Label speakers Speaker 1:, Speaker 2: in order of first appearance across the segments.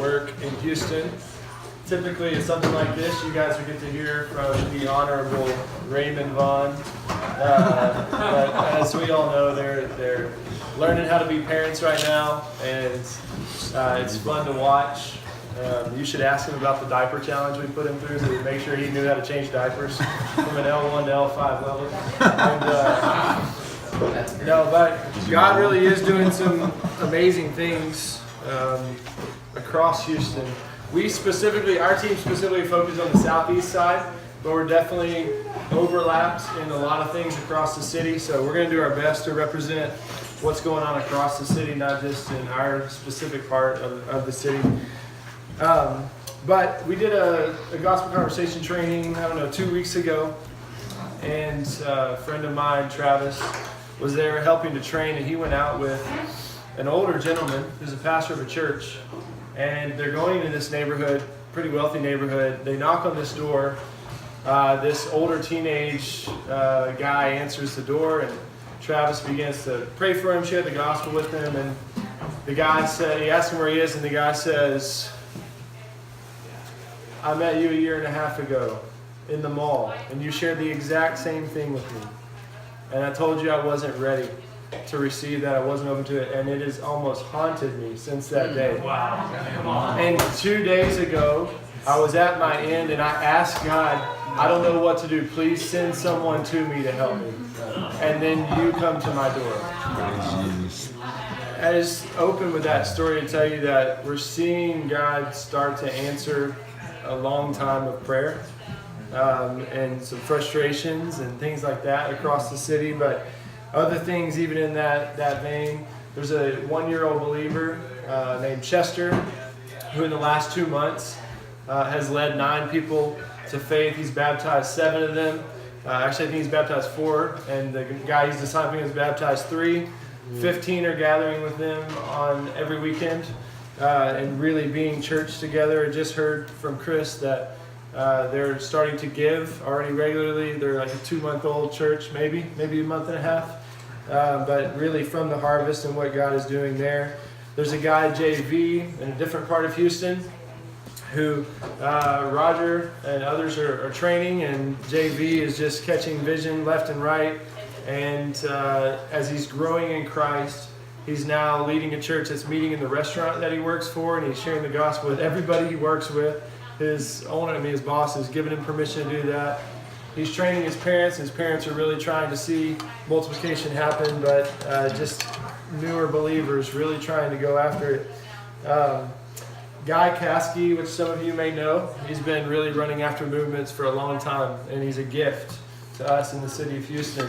Speaker 1: work in Houston. Typically, it's something like this. You guys will get to hear from the Honorable Raymond Vaughn. But as we all know, they're learning how to be parents right now, and it's fun to watch. You should ask him about the diaper challenge we put him through to make sure he knew how to change diapers from an L1 to L5 level. And, no, but God really is doing some amazing things across Houston. Our team specifically focused on the southeast side, but we're definitely overlapped in a lot of things across the city. So we're going to do our best to represent what's going on across the city, not just in our specific part of the city. But we did a gospel conversation training, 2 weeks ago, and a friend of mine, Travis, was there helping to train, and he went out with an older gentleman who's a pastor of a church, and they're going into this neighborhood, pretty wealthy neighborhood. They knock on this door. This older teenage guy answers the door, and Travis begins to pray for him, share the gospel with him, and the guy said, he asked him where he is, and the guy says, I met you 1.5 years ago in the mall, and you shared the exact same thing with me. And I told you I wasn't ready to receive that. I wasn't open to it, and it has almost haunted me since that day. Wow. And 2 days ago, I was at my end, and I asked God, I don't know what to do. Please send someone to me to help me. And then you come to my door. I just open with that story to tell you that we're seeing God start to answer a long time of prayer and some frustrations and things like that across the city. But other things, even in that vein, there's a 1-year-old believer named Chester who in the last 2 months has led 9 people to faith. He's baptized 7 of them. Actually, I think he's baptized 4, and the guy he's discipling has baptized 3. 15 are gathering with them on every weekend and really being church together. I just heard from Chris that they're starting to give already regularly. They're like a 2-month-old church, maybe a month and a half. But really from the harvest and what God is doing there. There's a guy, JV, in a different part of Houston, who Roger and others are training, and JV is just catching vision left and right. And as he's growing in Christ, he's now leading a church that's meeting in the restaurant that he works for, and he's sharing the gospel with everybody he works with. His boss has given him permission to do that. He's training his parents. His parents are really trying to see multiplication happen, but just newer believers really trying to go after it. Guy Caskey, which some of you may know, he's been really running after movements for a long time, and he's a gift to us in the city of Houston.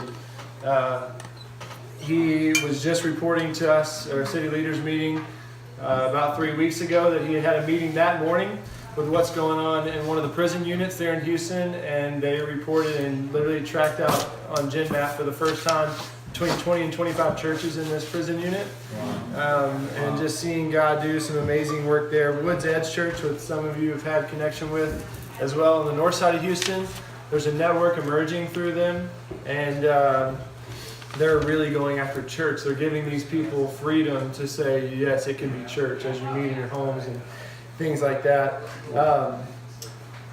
Speaker 1: He was just reporting to us, our city leaders meeting, about 3 weeks ago, that he had a meeting that morning with what's going on in one of the prison units there in Houston, and they reported and literally tracked out on GenMap for the first time between 20 and 25 churches in this prison unit. And just seeing God do some amazing work there. Woods Edge Church, which some of you have had connection with as well on the north side of Houston. There's a network emerging through them, and they're really going after church. They're giving these people freedom to say, yes, it can be church as you meet in your homes and things like that.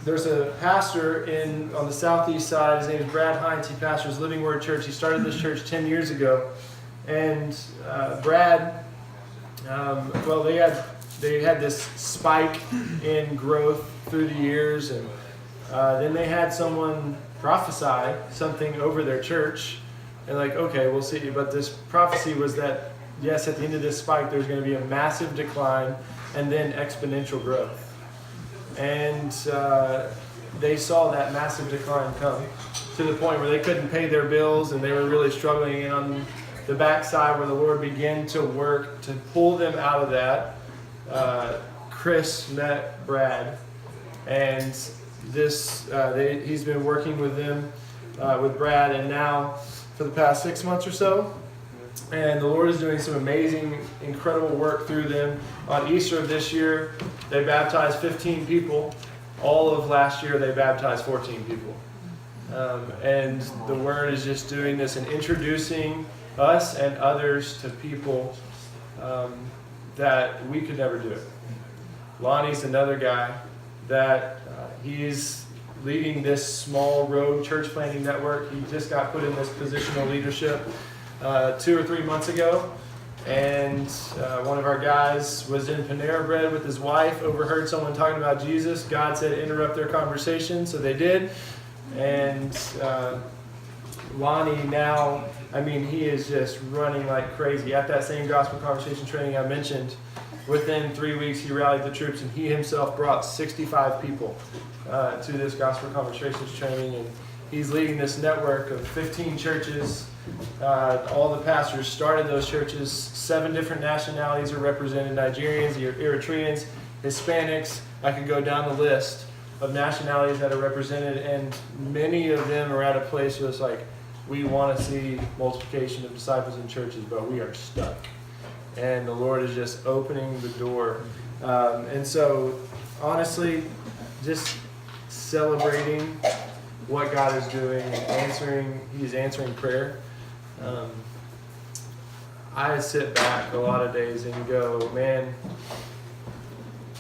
Speaker 1: There's a pastor on the southeast side. His name is Brad Hines. He pastors Living Word Church. He started this church 10 years ago. And Brad, they had this spike in growth through the years, and then they had someone prophesy something over their church. And like, okay, we'll see. But this prophecy was that, yes, at the end of this spike, there's going to be a massive decline and then exponential growth. And they saw that massive decline come to the point where they couldn't pay their bills, and they were really struggling. And on the backside, where the Lord began to work to pull them out of that, Chris met Brad, and he's been working with them, with Brad, and now for the past 6 months or so. And the Lord is doing some amazing, incredible work through them. On Easter of this year, they baptized 15 people. All of last year, they baptized 14 people. And the Word is just doing this and introducing us and others to people that we could never do it. Lonnie's another guy that he's leading this small road church planting network. He just got put in this positional leadership 2 or 3 months ago. And one of our guys was in Panera Bread with his wife, overheard someone talking about Jesus. God said interrupt their conversation, so they did. And Lonnie now, he is just running like crazy. At that same gospel conversation training I mentioned, within 3 weeks he rallied the troops, and he himself brought 65 people to this gospel conversations training. And he's leading this network of 15 churches. All the pastors started those churches. 7 different nationalities are represented: Nigerians, Eritreans, Hispanics. I could go down the list of nationalities that are represented, and many of them are at a place where it's like, we want to see multiplication of disciples in churches, but we are stuck. And the Lord is just opening the door. And so, honestly, just celebrating what God is doing and He's answering prayer. I sit back a lot of days and go, man,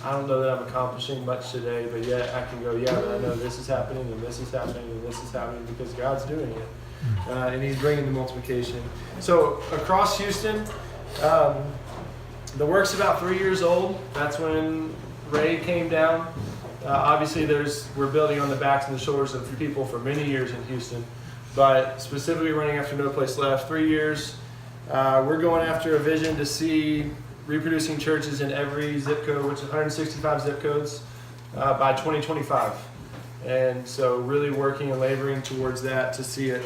Speaker 1: I don't know that I'm accomplishing much today, but yet I can go, yeah, but I know this is happening, and this is happening, and this is happening, because God's doing it. And He's bringing the multiplication. So across Houston, the work's about 3 years old. That's when Ray came down. Obviously, we're building on the backs and the shoulders of people for many years in Houston, but specifically running after No Place Left. 3 years. We're going after a vision to see reproducing churches in every zip code, which is 165 zip codes, by 2025. And so really working and laboring towards that to see it.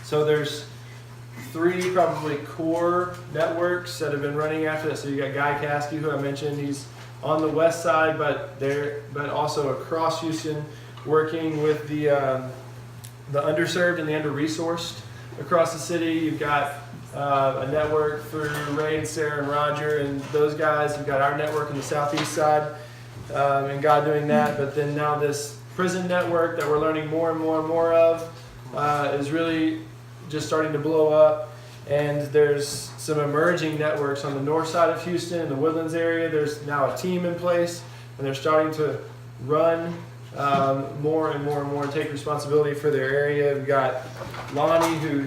Speaker 1: So there's 3 probably core networks that have been running after that. So you got Guy Caskey, who I mentioned. He's on the west side, but also across Houston, working with the underserved and the under-resourced across the city. You've got a network through Ray and Sarah and Roger and those guys. You've got our network on the southeast side, and God doing that. But then now this prison network that we're learning more and more and more of is really just starting to blow up. And there's some emerging networks on the north side of Houston, in the Woodlands area. There's now a team in place, and they're starting to run more and more and more and take responsibility for their area. We've got Lonnie, who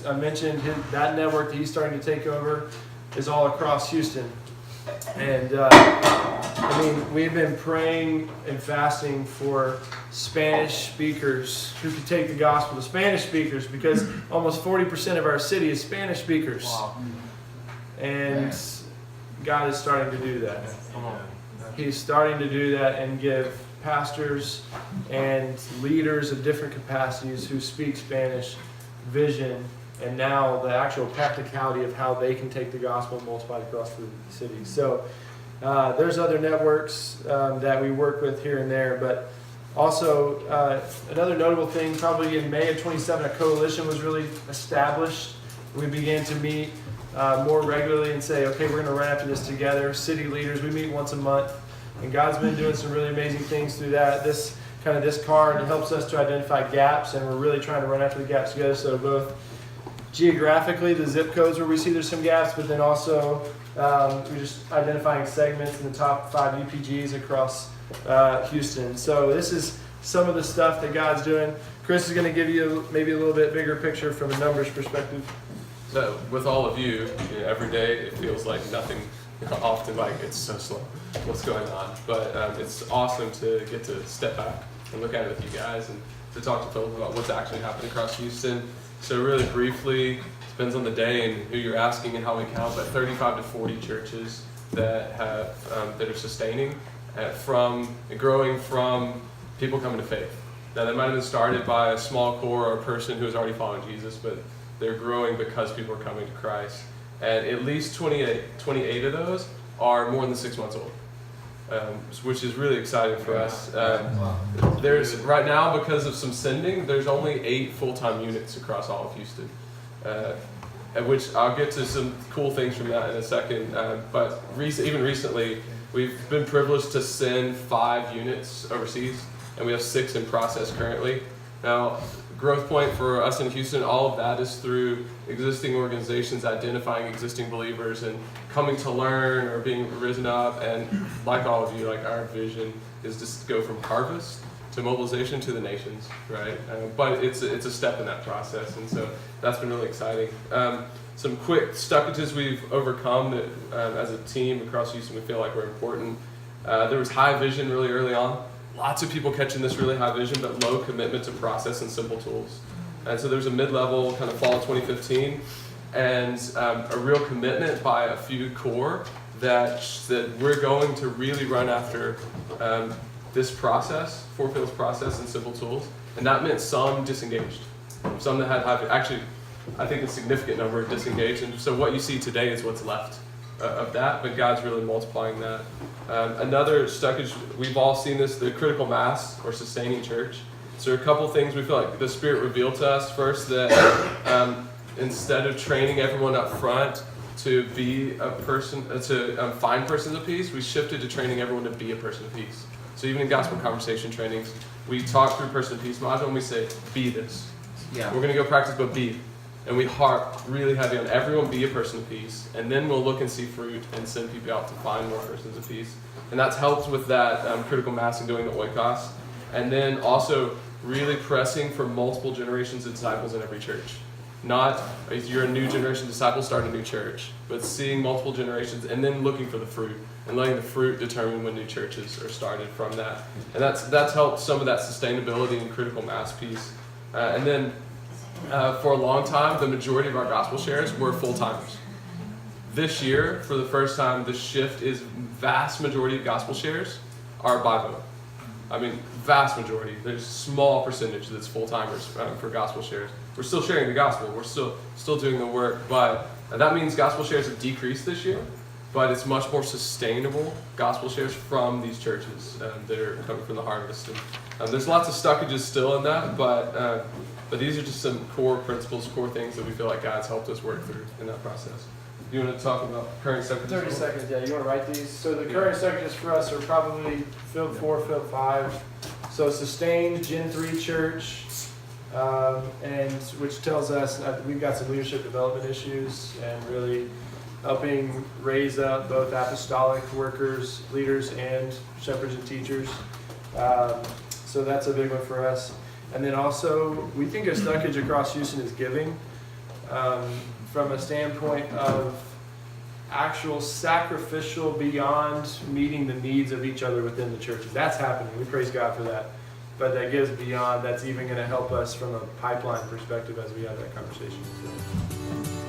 Speaker 1: I mentioned that network that he's starting to take over is all across Houston. And we've been praying and fasting for Spanish speakers who could take the gospel to Spanish speakers, because almost 40% of our city is Spanish speakers. Wow. And God is starting to do that. He's starting to do that and give pastors and leaders of different capacities who speak Spanish vision, and now the actual practicality of how they can take the gospel and multiply it across the city. So there's other networks that we work with here and there, but also another notable thing, probably in May of 27, a coalition was really established. We began to meet more regularly and say, okay, we're going to run after this together. City leaders, we meet once a month. And God's been doing some really amazing things through that. This card helps us to identify gaps, and we're really trying to run after the gaps together. So both geographically, the zip codes where we see there's some gaps, but then also we're just identifying segments in the top 5 UPGs across Houston. So this is some of the stuff that God's doing. Chris is going to give you maybe a little bit bigger picture from a numbers perspective.
Speaker 2: So with all of you, every day it feels like nothing. Often like it's so slow, what's going on, but it's awesome to get to step back and look at it with you guys and to talk to Philip about what's actually happening across Houston. So really briefly, depends on the day and who you're asking and how we count, but 35 to 40 churches that have that are sustaining growing from people coming to faith. Now that might have been started by a small core or a person who is already following Jesus, but they're growing because people are coming to Christ. And at least 28 of those are more than 6 months old, which is really exciting for us. There's right now, because of some sending, there's only 8 full-time units across all of Houston, which I'll get to some cool things from that in a second. But even recently, we've been privileged to send 5 units overseas, and we have 6 in process currently. Now, growth point for us in Houston, all of that is through existing organizations identifying existing believers and coming to learn or being risen up. And like all of you, like our vision is just to go from harvest to mobilization to the nations, right? But it's a step in that process, and so that's been really exciting. Some quick stoppages we've overcome that as a team across Houston we feel like were important. There was high vision really early on. Lots of people catching this really high vision, but low commitment to process and simple tools. And so there's a mid-level kind of fall of 2015, and a real commitment by a few core that we're going to really run after this process, Fort Phil's process and simple tools. And that meant some disengaged, some that had high, actually, I think a significant number of disengaged. And so what you see today is what's left of that, but God's really multiplying that. Another stuckage, we've all seen this, the critical mass or sustaining church. So a couple things we feel like the Spirit revealed to us. First, that instead of training everyone up front to be a person, to find persons of peace, we shifted to training everyone to be a person of peace. So even in gospel conversation trainings, we talk through person of peace module and we say, be this. Yeah. We're going to go practice, but be. And we harp really heavy on everyone be a person of peace, and then we'll look and see fruit and send people out to find more persons of peace. And that's helped with that critical mass and doing the oikos. And then also really pressing for multiple generations of disciples in every church. Not if you're a new generation disciple, start a new church, but seeing multiple generations and then looking for the fruit and letting the fruit determine when new churches are started from that. And that's helped some of that sustainability and critical mass piece. And then for a long time, the majority of our gospel shares were full-timers. This year, for the first time, the shift is vast majority of gospel shares are BIVO. I mean, vast majority. There's a small percentage that's full-timers for gospel shares. We're still sharing the gospel. We're still doing the work, but that means gospel shares have decreased this year, but it's much more sustainable gospel shares from these churches that are coming from the harvest. And there's lots of stockages still in that, but these are just some core principles, core things that we feel like God's helped us work through in that process. You want to talk about current stockages?
Speaker 1: 30 seconds, yeah. You want to write these? So the current stockages for us are probably Phil 4, Phil 5. So sustained Gen 3 church, and which tells us we've got some leadership development issues and really helping raise up both apostolic workers, leaders, and shepherds and teachers. So that's a big one for us. And then also, we think a stockage across Houston is giving from a standpoint of actual sacrificial beyond meeting the needs of each other within the churches. That's happening. We praise God for that. But that gives beyond. That's even going to help us from a pipeline perspective as we have that conversation. So.